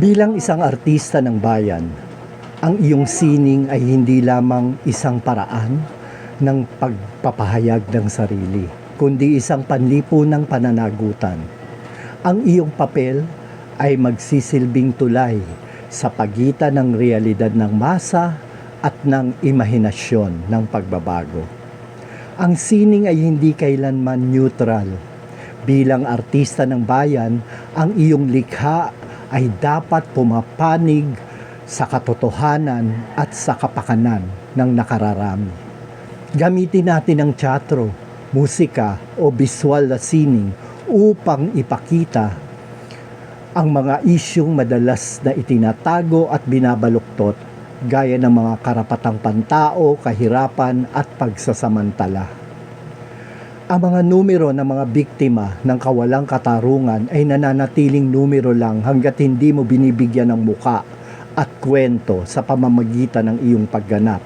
Bilang isang artista ng bayan, ang iyong sining ay hindi lamang isang paraan ng pagpapahayag ng sarili, kundi isang panlipunang pananagutan. Ang iyong papel ay magsisilbing tulay sa pagitan ng realidad ng masa at ng imahinasyon ng pagbabago. Ang sining ay hindi kailanman neutral. Bilang artista ng bayan, ang iyong likha ay dapat pumapanig sa katotohanan at sa kapakanan ng nakararami. Gamitin natin ang teatro, musika o visual na sining upang ipakita ang mga isyung madalas na itinatago at binabaluktot gaya ng mga karapatang pantao, kahirapan at pagsasamantala. Ang mga numero ng mga biktima ng kawalang katarungan ay nananatiling numero lang hanggat hindi mo binibigyan ng muka at kwento sa pamamagitan ng iyong pagganap.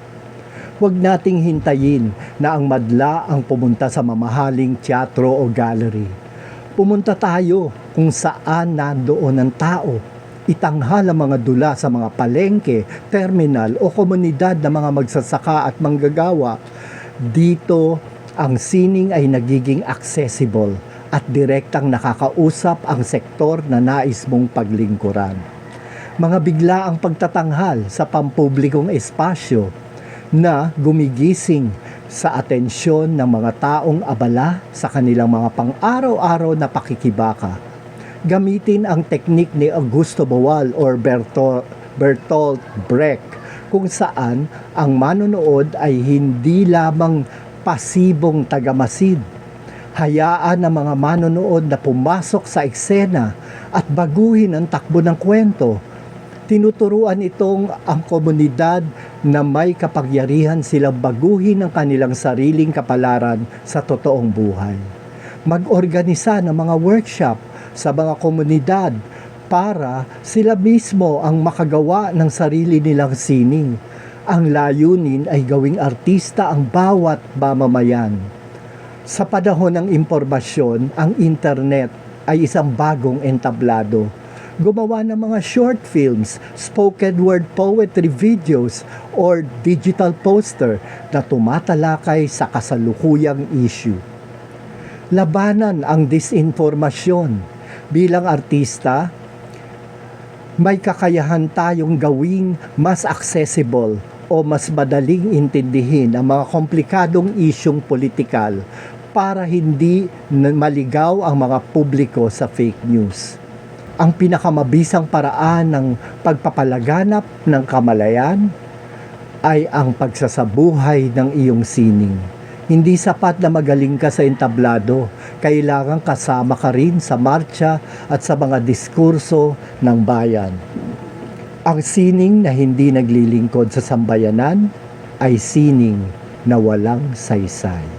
Huwag nating hintayin na ang madla ang pumunta sa mamahaling teatro o gallery. Pumunta tayo kung saan nandoon ang tao. Itanghal ang mga dula sa mga palengke, terminal o komunidad ng mga magsasaka at manggagawa. Dito, ang sining ay nagiging accessible at direktang nakakausap ang sektor na nais mong paglingkuran. Mga bigla ang pagtatanghal sa pampublikong espasyo na gumigising sa atensyon ng mga taong abala sa kanilang mga pang-araw-araw na pakikibaka. Gamitin ang teknik ni Augusto Boal or Bertolt Brecht kung saan ang manonood ay hindi lamang pasibong tagamasid. Hayaan ang mga manonood na pumasok sa eksena at baguhin ang takbo ng kwento. Tinuturuan itong ang komunidad na may kapangyarihan silang baguhin ang kanilang sariling kapalaran sa totoong buhay. Mag-organisa ng mga workshop sa mga komunidad para sila mismo ang makagawa ng sarili nilang sining. Ang layunin ay gawing artista ang bawat mamamayan. Sa panahon ng impormasyon, ang internet ay isang bagong entablado. Gumawa ng mga short films, spoken word poetry videos, or digital poster na tumatalakay sa kasalukuyang issue. Labanan ang disinformasyon. Bilang artista, may kakayahan tayong gawing mas accessible o mas madaling intindihin ang mga komplikadong isyung politikal para hindi maligaw ang mga publiko sa fake news. Ang pinakamabisang paraan ng pagpapalaganap ng kamalayan ay ang pagsasabuhay ng iyong sining. Hindi sapat na magaling ka sa entablado, kailangan kasama ka rin sa marcha at sa mga diskurso ng bayan. Ang sining na hindi naglilingkod sa sambayanan ay sining na walang saysay.